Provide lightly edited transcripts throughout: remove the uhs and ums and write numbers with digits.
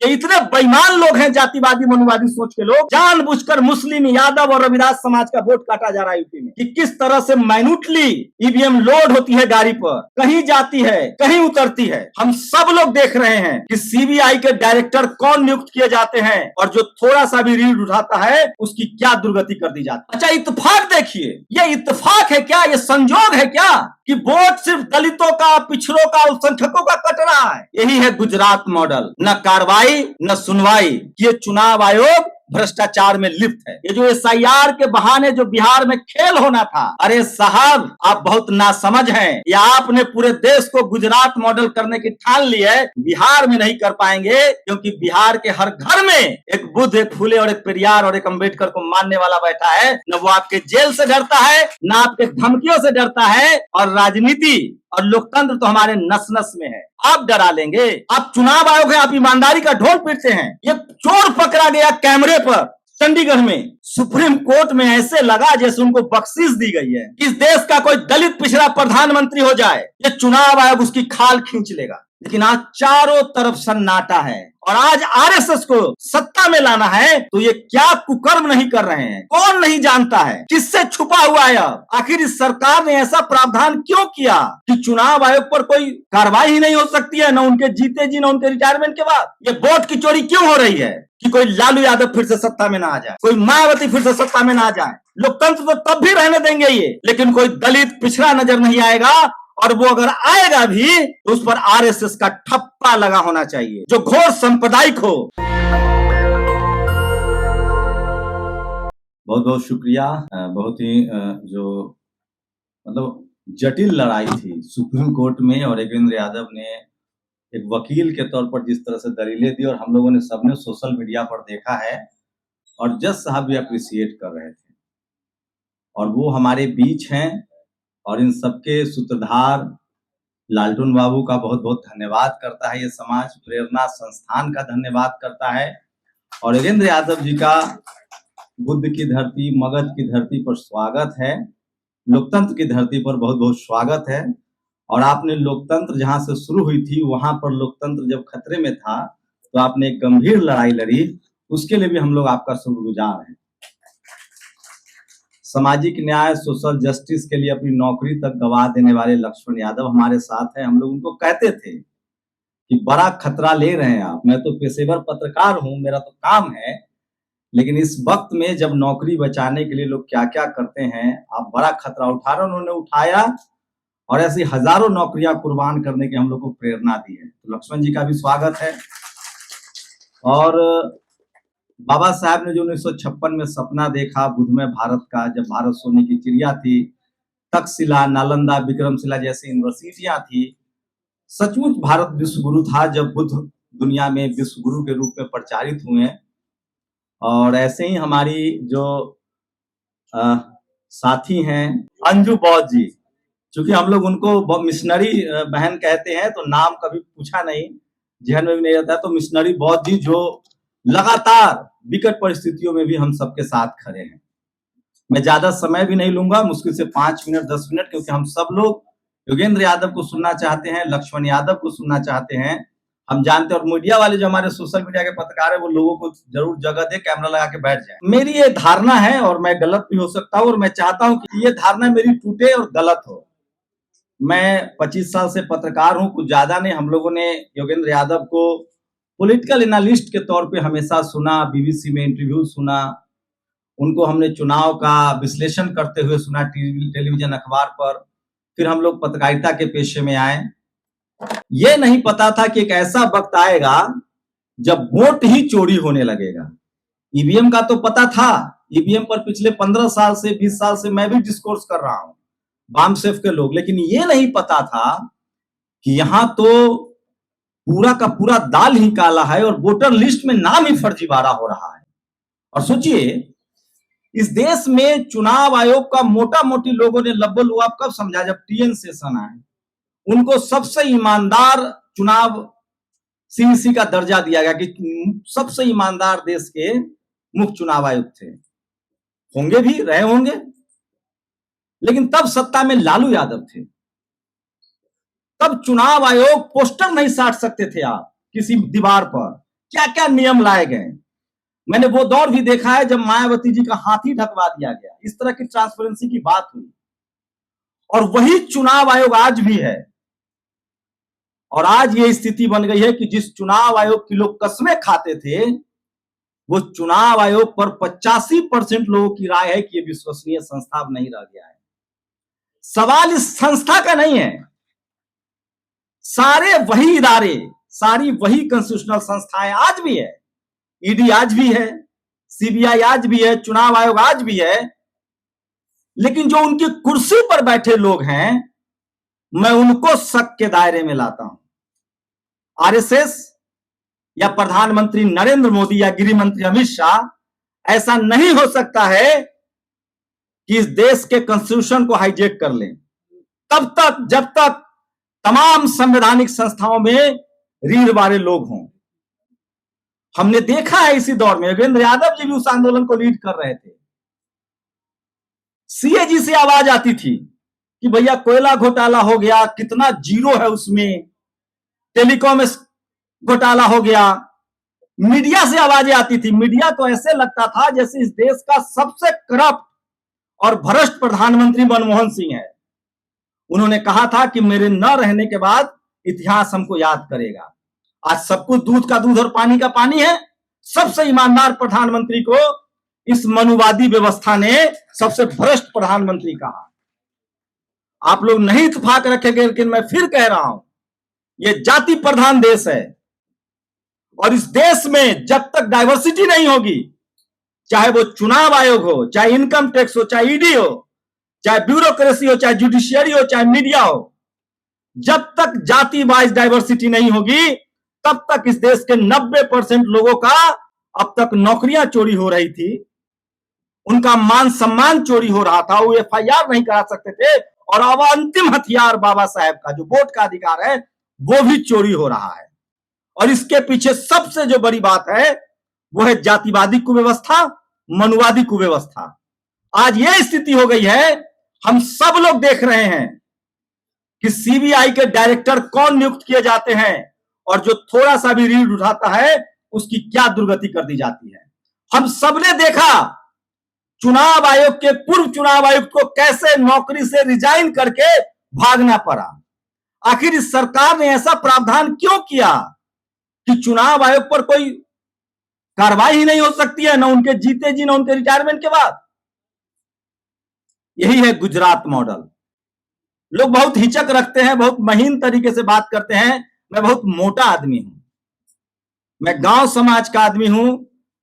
ये इतने बेईमान लोग हैं, जातिवादी मनोवादी सोच के लोग, जानबूझकर मुस्लिम, यादव और रविदास समाज का वोट काटा जा रहा है यूपी में, कि किस तरह से माइन्यूटली ईवीएम लोड होती है गाड़ी पर, कहीं जाती है कहीं उतरती है। हम सब लोग देख रहे हैं कि सीबीआई के डायरेक्टर कौन नियुक्त किए जाते हैं और जो थोड़ा सा भी रीढ़ उठाता है उसकी क्या दुर्गति कर दी जाती है। अच्छा, इत्तेफाक देखिए, ये इत्तेफाक है क्या, ये संजोग है क्या कि वोट सिर्फ दलितों का, पिछड़ों का, अल्पसंख्यकों का कट रहा है। यही है गुजरात मॉडल, न कार्रवाई न सुनवाई। ये चुनाव आयोग भ्रष्टाचार में लिप्त है। ये जो एसआईआर के बहाने जो बिहार में खेल होना था, अरे साहब आप बहुत नासमझ हैं। या आपने पूरे देश को गुजरात मॉडल करने की ठान ली है, बिहार में नहीं कर पाएंगे, क्योंकि बिहार के हर घर में एक बुद्ध, एक फुले और एक पेरियार और एक अम्बेडकर को मानने वाला बैठा है। न वो आपके जेल से डरता है, न आपके धमकियों से डरता है, और राजनीति और लोकतंत्र तो हमारे नस नस में है। आप डरा लेंगे। आप चुनाव आयोग है, आप ईमानदारी का ढोल पीटते हैं। ये चोर पकड़ा गया कैमरे पर चंडीगढ़ में, सुप्रीम कोर्ट में ऐसे लगा जैसे उनको बख्शीश दी गई है। इस देश का कोई दलित पिछड़ा प्रधानमंत्री हो जाए, ये चुनाव आयोग उसकी खाल खींच लेगा। लेकिन आज चारों तरफ सन्नाटा है, और आज आरएसएस को सत्ता में लाना है तो ये क्या कुकर्म नहीं कर रहे हैं, कौन नहीं जानता है, किससे छुपा हुआ है। अब आखिर इस सरकार ने ऐसा प्रावधान क्यों किया कि चुनाव आयोग पर कोई कार्रवाई ही नहीं हो सकती है, न उनके जीते जी न उनके रिटायरमेंट के बाद। ये वोट की चोरी क्यों हो रही है कि कोई लालू यादव फिर से सत्ता में ना आ जाए, कोई मायावती फिर से सत्ता में ना आ जाए। लोकतंत्र तो तब भी रहने देंगे ये, लेकिन कोई दलित पिछड़ा नजर नहीं आएगा, और वो अगर आएगा भी तो उस पर आरएसएस का ठप्पा लगा होना चाहिए, जो घोर सांप्रदायिक हो। बहुत बहुत शुक्रिया। बहुत ही जो मतलब जटिल लड़ाई थी सुप्रीम कोर्ट में, और योगेंद्र यादव ने एक वकील के तौर पर जिस तरह से दलीलें दी, और हम लोगों ने सबने सोशल मीडिया पर देखा है, और जज साहब भी अप्रिशिएट कर रहे थे, और वो हमारे बीच हैं। और इन सबके सूत्रधार लालटून बाबू का बहुत बहुत धन्यवाद करता है ये समाज, प्रेरणा संस्थान का धन्यवाद करता है, और योगेंद्र यादव जी का बुद्ध की धरती, मगध की धरती पर स्वागत है, लोकतंत्र की धरती पर बहुत बहुत स्वागत है। और आपने लोकतंत्र जहां से शुरू हुई थी, वहां पर लोकतंत्र जब खतरे में था तो आपने एक गंभीर लड़ाई लड़ी, उसके लिए भी हम लोग आपका शुक्रगुजार हैं। सामाजिक न्याय, सोशल जस्टिस के लिए अपनी नौकरी तक गवा देने वाले लक्ष्मण यादव हमारे साथ हैं। हम लोग उनको कहते थे कि बड़ा खतरा ले रहे हैं आप, मैं तो पेशेवर पत्रकार हूं, मेरा तो काम है, लेकिन इस वक्त में जब नौकरी बचाने के लिए लोग क्या क्या करते हैं, आप बड़ा खतरा उठा रहे। उन्होंने उठाया, और ऐसी हजारों नौकरियां कुर्बान करने की हम लोग को प्रेरणा दी है। तो लक्ष्मण जी का भी स्वागत है। और बाबा साहब ने जो 1956 में सपना देखा बुद्धमय भारत का, जब भारत सोने की चिड़िया थी, तक्षशिला, नालंदा, विक्रमशिला जैसी यूनिवर्सिटियां थी, सचमुच भारत विश्व गुरु था जब बुद्ध दुनिया में विश्व गुरु के रूप में प्रचारित हुए। और ऐसे ही हमारी जो साथी हैं अंजू बौद्ध जी, चूंकि हम लोग उनको मिशनरी बहन कहते हैं तो नाम कभी पूछा नहीं, जहन में भी नहीं रहता है, तो मिशनरी बौद्ध जी जो लगातार विकट परिस्थितियों में भी हम सबके साथ खड़े हैं। मैं ज्यादा समय भी नहीं लूंगा, मुश्किल से 5 मिनट 10 मिनट, क्योंकि हम सब लोग योगेंद्र यादव को सुनना चाहते हैं, लक्ष्मण यादव को सुनना चाहते हैं। हम जानते हैं, और मीडिया वाले जो हमारे सोशल मीडिया के पत्रकार है, वो लोगों को जरूर जगह दे, कैमरा लगा के बैठ जाए। मेरी ये धारणा है, और मैं गलत भी हो सकता हूँ, और मैं चाहता हूँ कि ये धारणा मेरी टूटे और गलत हो। मैं 25 साल से पत्रकार हूँ, कुछ ज्यादा नहीं। हम लोगों ने योगेंद्र यादव को पॉलिटिकल एनालिस्ट के तौर पे हमेशा सुना, बीबीसी में इंटरव्यू सुना, उनको हमने चुनाव का विश्लेषण करते हुए सुना टेलीविजन अखबार पर। फिर हम लोग पत्रकारिता के पेशे में आए। ये नहीं पता था कि एक ऐसा वक्त आएगा जब वोट ही चोरी होने लगेगा। ईवीएम का तो पता था, ईवीएम पर पिछले 15 साल से 20 साल से मैं भी डिस्कोर्स कर रहा हूं, बामसेफ के लोग, लेकिन ये नहीं पता था कि यहां तो पूरा का पूरा दाल ही काला है, और वोटर लिस्ट में नाम ही फर्जीवाड़ा हो रहा है। और सोचिए, इस देश में चुनाव आयोग का मोटा मोटी लोगों ने लब्बो लुआब कब समझा, जब टीएन शेषन आए, उनको सबसे ईमानदार चुनाव सीईसी का दर्जा दिया गया कि सबसे ईमानदार देश के मुख्य चुनाव आयुक्त थे, होंगे भी, रहे होंगे। लेकिन तब सत्ता में लालू यादव थे, तब चुनाव आयोग पोस्टर नहीं साट सकते थे आप किसी दीवार पर, क्या क्या नियम लाए गए। मैंने वो दौर भी देखा है जब मायावती जी का हाथी ढकवा दिया गया, इस तरह की ट्रांसपेरेंसी की बात हुई। और वही चुनाव आयोग आज भी है। और आज ये स्थिति बन गई है कि जिस चुनाव आयोग की लोग कस्में खाते थे, वो चुनाव आयोग पर 85% लोगों की राय है कि ये विश्वसनीय संस्था अब नहीं रह गया है। सवाल इस संस्था का नहीं है, सारे वही इदारे, सारी वही कॉन्स्टिट्यूशनल संस्थाएं आज भी है। ईडी आज भी है, सीबीआई आज भी है, चुनाव आयोग आज भी है। लेकिन जो उनकी कुर्सी पर बैठे लोग हैं, मैं उनको शक के दायरे में लाता हूं। आरएसएस या प्रधानमंत्री नरेंद्र मोदी या गृह मंत्री अमित शाह ऐसा नहीं हो सकता है कि इस देश के कॉन्स्टिट्यूशन को हाईजैक कर लें, तब तक जब तक तमाम संवैधानिक संस्थाओं में रीढ़ वाले लोग हों। हमने देखा है इसी दौर में योगेंद्र यादव जी भी उस आंदोलन को लीड कर रहे थे। सीएजी से आवाज आती थी कि भैया कोयला घोटाला हो गया, कितना जीरो है उसमें, टेलीकॉम घोटाला हो गया। मीडिया से आवाजें आती थी। मीडिया तो ऐसे लगता था जैसे इस देश का सबसे करप्ट और भ्रष्ट प्रधानमंत्री मनमोहन सिंह है। उन्होंने कहा था कि मेरे न रहने के बाद इतिहास हमको याद करेगा। आज सब कुछ दूध का दूध और पानी का पानी है। सबसे ईमानदार प्रधानमंत्री को इस मनुवादी व्यवस्था ने सबसे भ्रष्ट प्रधानमंत्री कहा। आप लोग नहीं इत्तेफाक रखेंगे, लेकिन मैं फिर कह रहा हूं, यह जाति प्रधान देश है। और इस देश में जब तक डाइवर्सिटी नहीं होगी, चाहे वो चुनाव आयोग हो, चाहे इनकम टैक्स हो, चाहे ईडी हो, चाहे ब्यूरोक्रेसी हो, चाहे जुडिशियरी हो, चाहे मीडिया हो, जब तक जाति वाइज डाइवर्सिटी नहीं होगी, तब तक इस देश के 90% लोगों का अब तक नौकरियां चोरी हो रही थी, उनका मान सम्मान चोरी हो रहा था, वो एफआईआर नहीं करा सकते थे। और अब अंतिम हथियार बाबा साहेब का जो वोट का अधिकार है, वो भी चोरी हो रहा है। और इसके पीछे सबसे जो बड़ी बात है, वो है जातिवादी कुव्यवस्था, मनुवादी कुव्यवस्था। आज यह स्थिति हो गई है, हम सब लोग देख रहे हैं कि सीबीआई के डायरेक्टर कौन नियुक्त किए जाते हैं, और जो थोड़ा सा भी रीढ़ उठाता है उसकी क्या दुर्गति कर दी जाती है। हम सबने देखा चुनाव आयोग के पूर्व चुनाव आयुक्त को कैसे नौकरी से रिजाइन करके भागना पड़ा। आखिर इस सरकार ने ऐसा प्रावधान क्यों किया कि चुनाव आयोग पर कोई कार्रवाई ही नहीं हो सकती है, ना उनके जीते जी, ना उनके रिटायरमेंट के बाद। यही है गुजरात मॉडल। लोग बहुत हिचक रखते हैं, बहुत महीन तरीके से बात करते हैं। मैं बहुत मोटा आदमी हूं, मैं गांव समाज का आदमी हूं।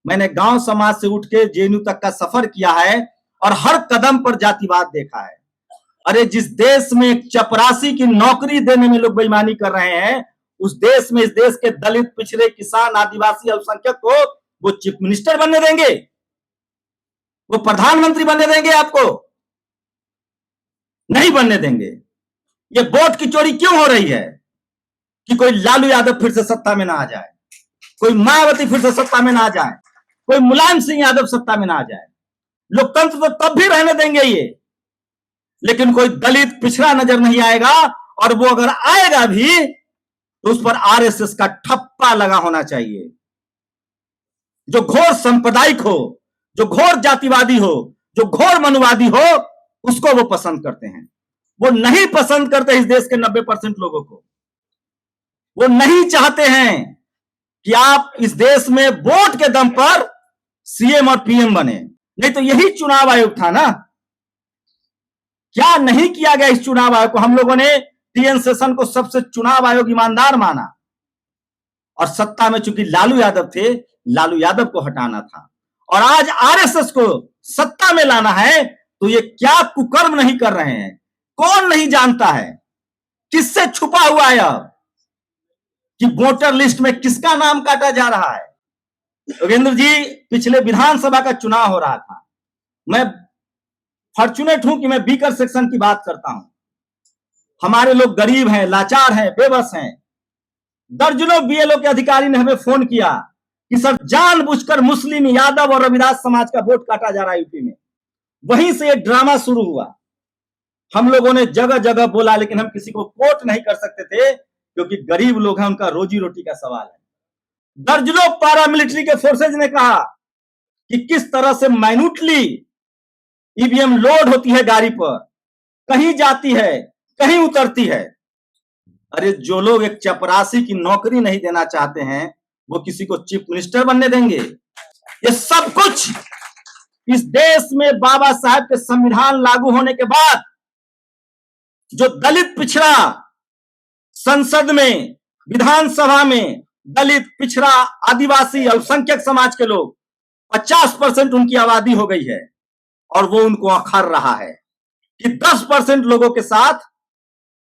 मैंने गांव समाज से उठ के जेएनयू तक का सफर किया है और हर कदम पर जातिवाद देखा है। अरे जिस देश में एक चपरासी की नौकरी देने में लोग बेईमानी कर रहे हैं, उस देश में, इस देश के दलित, पिछड़े, किसान, आदिवासी, अल्पसंख्यक को वो चीफ मिनिस्टर बनने देंगे? वो प्रधानमंत्री बनने देंगे? आपको नहीं बनने देंगे। ये वोट की चोरी क्यों हो रही है कि कोई लालू यादव फिर से सत्ता में ना आ जाए, कोई मायावती फिर से सत्ता में ना आ जाए, कोई मुलायम सिंह यादव सत्ता में ना आ जाए। लोकतंत्र तो तब भी रहने देंगे ये, लेकिन कोई दलित, पिछड़ा नजर नहीं आएगा। और वो अगर आएगा भी तो उस पर आरएसएस का ठप्पा लगा होना चाहिए। जो घोर सांप्रदायिक हो, जो घोर जातिवादी हो, जो घोर मनुवादी हो, उसको वो पसंद करते हैं। वो नहीं पसंद करते इस देश के 90% लोगों को। वो नहीं चाहते हैं कि आप इस देश में वोट के दम पर सीएम और पीएम बने। नहीं तो यही चुनाव आयोग था ना। क्या नहीं किया गया इस चुनाव आयोग को? हम लोगों ने टीएन शेषन को सबसे चुनाव आयोग ईमानदार माना, और सत्ता में चूंकि लालू यादव थे, लालू यादव को हटाना था। और आज आरएसएस को सत्ता में लाना है, तो ये क्या कुकर्म नहीं कर रहे हैं? कौन नहीं जानता है? किससे छुपा हुआ है अब कि वोटर लिस्ट में किसका नाम काटा जा रहा है? योगेंद्र जी, पिछले विधानसभा का चुनाव हो रहा था। मैं फॉर्चुनेट हूं कि मैं बीकर सेक्शन की बात करता हूं। हमारे लोग गरीब हैं, लाचार हैं, बेबस हैं। दर्जनों बीएलओ के अधिकारी ने हमें फोन किया कि सर जानबूझकर मुस्लिम, यादव और रविदास समाज का वोट काटा जा रहा है यूपी में। वहीं से एक ड्रामा शुरू हुआ। हम लोगों ने जगह जगह बोला, लेकिन हम किसी को कोट नहीं कर सकते थे, क्योंकि गरीब लोग हैं, उनका रोजी रोटी का सवाल है। दर्जनों पैरामिलिट्री के फोर्सेज ने कहा कि किस तरह से माइन्यूटली ईवीएम लोड होती है गाड़ी पर, कहीं जाती है, कहीं उतरती है। अरे जो लोग एक चपरासी की नौकरी नहीं देना चाहते हैं, वो किसी को चीफ मिनिस्टर बनने देंगे? ये सब कुछ इस देश में बाबा साहब के संविधान लागू होने के बाद जो दलित पिछड़ा संसद में, विधानसभा में दलित, पिछड़ा, आदिवासी, अल्पसंख्यक समाज के लोग 50% उनकी आबादी हो गई है और वो उनको अखर रहा है कि 10% लोगों के साथ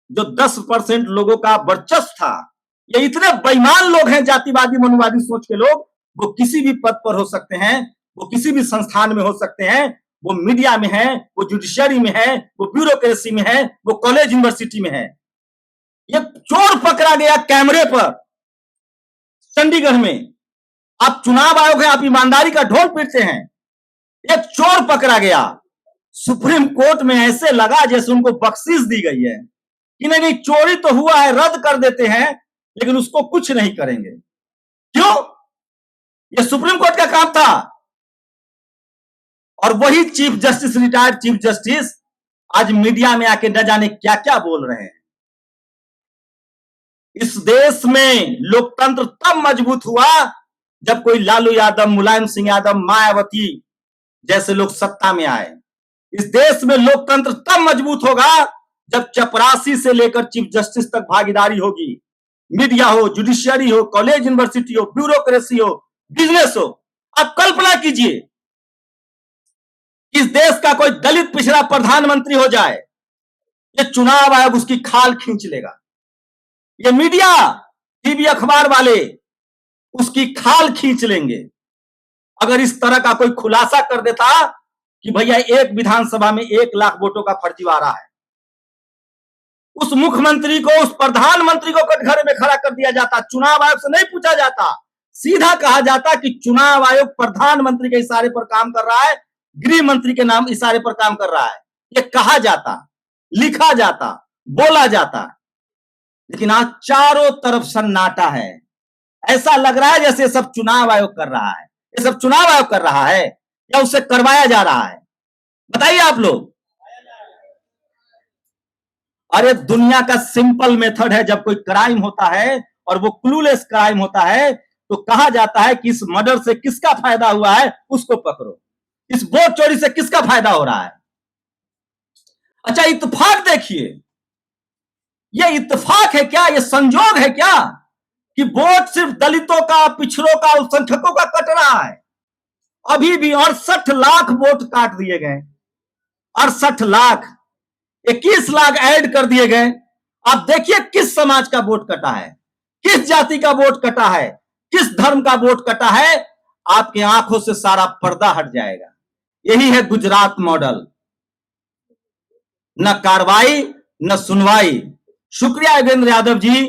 जो 10% लोगों का वर्चस्व था, ये इतने बेईमान लोग हैं, जातिवादी मनुवादी सोच के लोग, वो किसी भी पद पर हो सकते हैं, वो किसी भी संस्थान में हो सकते हैं, वो मीडिया में है, वो जुडिशियरी में है, वो ब्यूरोक्रेसी में है, वो कॉलेज यूनिवर्सिटी में है। ये चोर पकड़ा गया कैमरे पर चंडीगढ़ में। आप चुनाव आयोग है, आप ईमानदारी का ढोल पीटते हैं। एक चोर पकड़ा गया, सुप्रीम कोर्ट में ऐसे लगा जैसे उनको बख्शीश दी गई है कि नहीं, चोरी तो हुआ है, रद्द कर देते हैं, लेकिन उसको कुछ नहीं करेंगे। क्यों? यह सुप्रीम कोर्ट का काम था। और वही chief justice, retired chief justice, आज मीडिया में आके न जाने क्या क्या बोल रहे हैं। इस देश में लोकतंत्र तब मजबूत हुआ जब कोई लालू यादव, मुलायम सिंह यादव, मायावती जैसे लोग सत्ता में आए। इस देश में लोकतंत्र तब मजबूत होगा जब चपरासी से लेकर चीफ जस्टिस तक भागीदारी होगी। मीडिया हो, जुडिशियरी हो, कॉलेज यूनिवर्सिटी हो, ब्यूरोक्रेसी हो, बिजनेस हो। आप कल्पना कीजिए, इस देश का कोई दलित पिछड़ा प्रधानमंत्री हो जाए, ये चुनाव आयोग उसकी खाल खींच लेगा। ये मीडिया, टीवी, अखबार वाले उसकी खाल खींच लेंगे। अगर इस तरह का कोई खुलासा कर देता कि भैया एक विधानसभा में 1 लाख वोटों का फर्जीवाड़ा है, उस मुख्यमंत्री को, उस प्रधानमंत्री को कटघरे में खड़ा कर दिया जाता। चुनाव आयोग से नहीं पूछा जाता, सीधा कहा जाता कि चुनाव आयोग प्रधानमंत्री के इशारे पर काम कर रहा है, गृह मंत्री के नाम इशारे पर काम कर रहा है। ये कहा जाता, लिखा जाता, बोला जाता। लेकिन आज चारों तरफ सन्नाटा है। ऐसा लग रहा है जैसे सब चुनाव आयोग कर रहा है। ये सब चुनाव आयोग कर रहा है या उससे करवाया जा रहा है? बताइए आप लोग। अरे दुनिया का सिंपल मेथड है, जब कोई क्राइम होता है और वो क्लूलेस क्राइम होता है तो कहा जाता है कि इस मर्डर से किसका फायदा हुआ है उसको पकड़ो, इस वोट चोरी से किसका फायदा हो रहा है। अच्छा, इत्तेफाक देखिए, ये इत्तेफाक है क्या, ये संजोग है क्या कि वोट सिर्फ दलितों का, पिछड़ों का, अल्पसंख्यकों का कट रहा है? अभी भी 68 लाख वोट काट दिए गए, 68 लाख, 21 लाख ऐड कर दिए गए। आप देखिए किस समाज का वोट कटा है, किस जाति का वोट कटा है, किस धर्म का वोट कटा है। आपके आंखों से सारा पर्दा हट जाएगा। यही है गुजरात मॉडल, न कार्रवाई न सुनवाई। शुक्रिया योगेंद्र यादव जी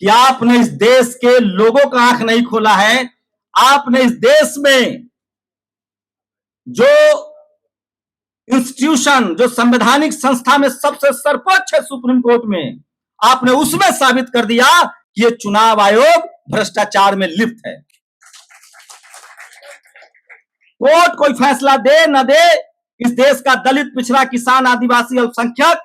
कि आपने इस देश के लोगों का आंख नहीं खोला है। आपने इस देश में जो इंस्टीट्यूशन, जो संवैधानिक संस्था में सबसे सर्वोच्च है सुप्रीम कोर्ट में, आपने उसमें साबित कर दिया कि ये चुनाव आयोग भ्रष्टाचार में लिप्त है। कोर्ट कोई फैसला दे न दे, इस देश का दलित, पिछड़ा, किसान, आदिवासी, अल्पसंख्यक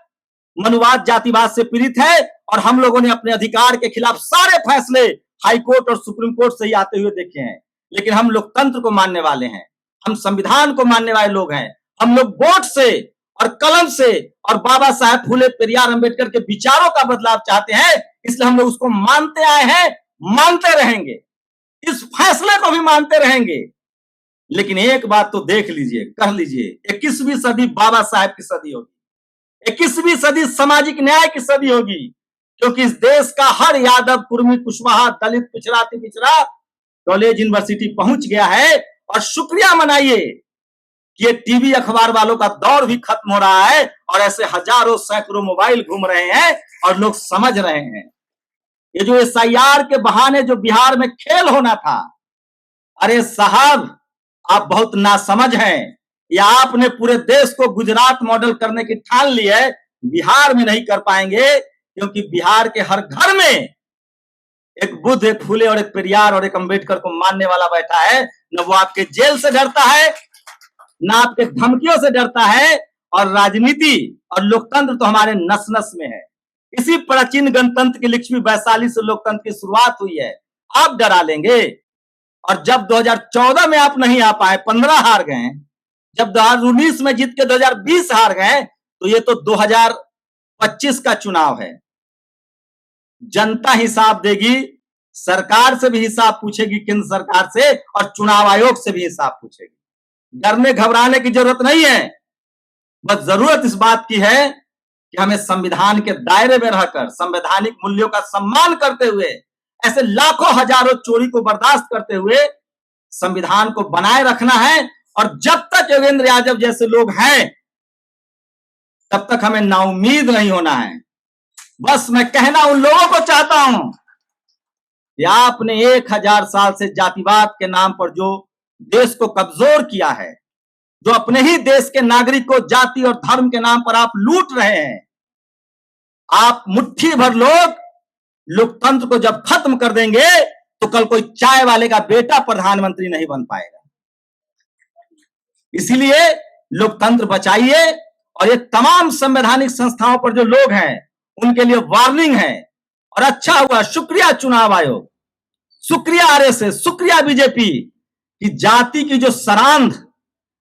मनुवाद, जातिवाद से पीड़ित है और हम लोगों ने अपने अधिकार के खिलाफ सारे फैसले हाई कोर्ट और सुप्रीम कोर्ट से ही आते हुए देखे हैं। लेकिन हम लोकतंत्र को मानने वाले हैं, हम संविधान को मानने वाले लोग हैं। हम लोग वोट से और कलम से और बाबा साहेब फुले पेरियार अंबेडकर के विचारों का बदलाव चाहते हैं, इसलिए हम लोग उसको मानते आए हैं, मानते रहेंगे, इस फैसले को भी मानते रहेंगे। लेकिन एक बात तो देख लीजिए, कर लीजिए, 21वीं सदी बाबा साहेब की सदी होगी, 21वीं सदी सामाजिक न्याय की सदी होगी, क्योंकि इस देश का हर यादव, कुर्मी, कुशवाहा, दलित, पिछड़ा, अति पिछड़ा कॉलेज यूनिवर्सिटी पहुंच गया है। और शुक्रिया मनाइए कि ये टीवी अखबार वालों का दौर भी खत्म हो रहा है और ऐसे हजारों सैकड़ों मोबाइल घूम रहे हैं और लोग समझ रहे हैं। ये जो SIR के बहाने जो बिहार में खेल होना था, अरे साहब आप बहुत नासमझ हैं, या आपने पूरे देश को गुजरात मॉडल करने की ठान ली है, बिहार में नहीं कर पाएंगे, क्योंकि बिहार के हर घर में एक बुद्ध, एक फुले और एक पेरियार और एक अंबेडकर को मानने वाला बैठा है। न वो आपके जेल से डरता है, न आपके धमकियों से डरता है, और राजनीति और लोकतंत्र तो हमारे नस नस में है। इसी प्राचीन गणतंत्र की लिखी वैशाली से लोकतंत्र की शुरुआत हुई है। आप डरा लेंगे। और जब 2014 में आप नहीं आ पाए, 15 हार गए, जब 2019 में जीत के 2020 हार गए, तो ये तो 2025 का चुनाव है। जनता हिसाब देगी, सरकार से भी हिसाब पूछेगी, केंद्र सरकार से, और चुनाव आयोग से भी हिसाब पूछेगी। डरने घबराने की जरूरत नहीं है। बस जरूरत इस बात की है कि हमें संविधान के दायरे में रहकर संवैधानिक मूल्यों का सम्मान करते हुए, ऐसे लाखों हजारों चोरी को बर्दाश्त करते हुए संविधान को बनाए रखना है। और जब तक योगेंद्र यादव जैसे लोग हैं, तब तक हमें नाउम्मीद नहीं होना है। बस मैं कहना उन लोगों को चाहता हूं कि आपने 1000 साल से जातिवाद के नाम पर जो देश को कमजोर किया है, जो अपने ही देश के नागरिक को जाति और धर्म के नाम पर आप लूट रहे हैं, आप मुट्ठी भर लोग लोकतंत्र को जब खत्म कर देंगे, तो कल कोई चाय वाले का बेटा प्रधानमंत्री नहीं बन पाएगा। इसीलिए लोकतंत्र बचाइए। और ये तमाम संवैधानिक संस्थाओं पर जो लोग हैं, उनके लिए वार्निंग है। और अच्छा हुआ, शुक्रिया चुनाव आयोग, शुक्रिया आरएसएस, शुक्रिया बीजेपी, कि जाति की जो सरांध,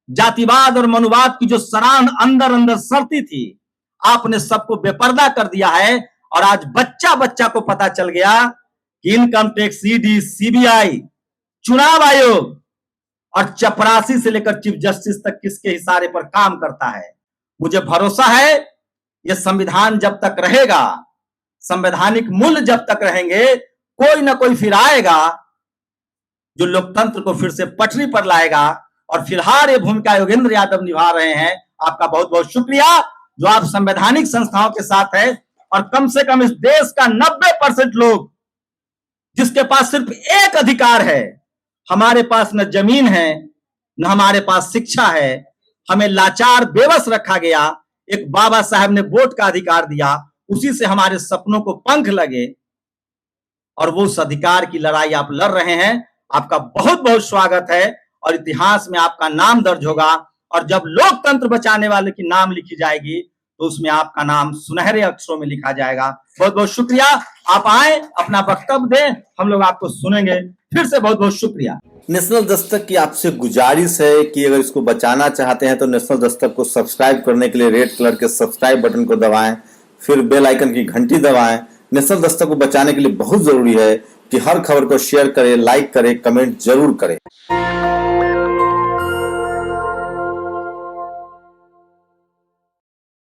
जातिवाद और मनुवाद की जो सरांध अंदर अंदर सरती थी, आपने सबको बेपर्दा कर दिया है। और आज बच्चा बच्चा को पता चल गया कि इनकम टैक्स, ईडी, सीबीआई, चुनाव आयोग और चपरासी से लेकर चीफ जस्टिस तक किसके इशारे पर काम करता है। मुझे भरोसा है यह संविधान जब तक रहेगा, संवैधानिक मूल्य जब तक रहेंगे, कोई ना कोई फिर आएगा जो लोकतंत्र को फिर से पटरी पर लाएगा। और फिलहाल ये भूमिका योगेंद्र यादव निभा रहे हैं। आपका बहुत बहुत शुक्रिया जो आप संवैधानिक संस्थाओं के साथ है। और कम से कम इस देश का 90% लोग, जिसके पास सिर्फ एक अधिकार है, हमारे पास न जमीन है, न हमारे पास शिक्षा है, हमें लाचार बेबस रखा गया। एक बाबा साहब ने वोट का अधिकार दिया, उसी से हमारे सपनों को पंख लगे, और वो उस अधिकार की लड़ाई आप लड़ रहे हैं। आपका बहुत बहुत स्वागत है। और इतिहास में आपका नाम दर्ज होगा। और जब लोकतंत्र बचाने वाले की नाम लिखी जाएगी, तो उसमें आपका नाम सुनहरे अक्षरों में लिखा जाएगा। बहुत बहुत शुक्रिया। आप आए, अपना वक्तव्य दें, हम लोग आपको सुनेंगे। फिर से बहुत बहुत शुक्रिया। नेशनल दस्तक की आपसे गुजारिश है कि अगर इसको बचाना चाहते हैं तो नेशनल दस्तक को सब्सक्राइब करने के लिए रेड कलर के सब्सक्राइब बटन को दबाएं, फिर बेल आइकन की घंटी दबाएं। नेशनल दस्तक को बचाने के लिए बहुत जरूरी है कि हर खबर को शेयर करें, लाइक करें, कमेंट जरूर करें।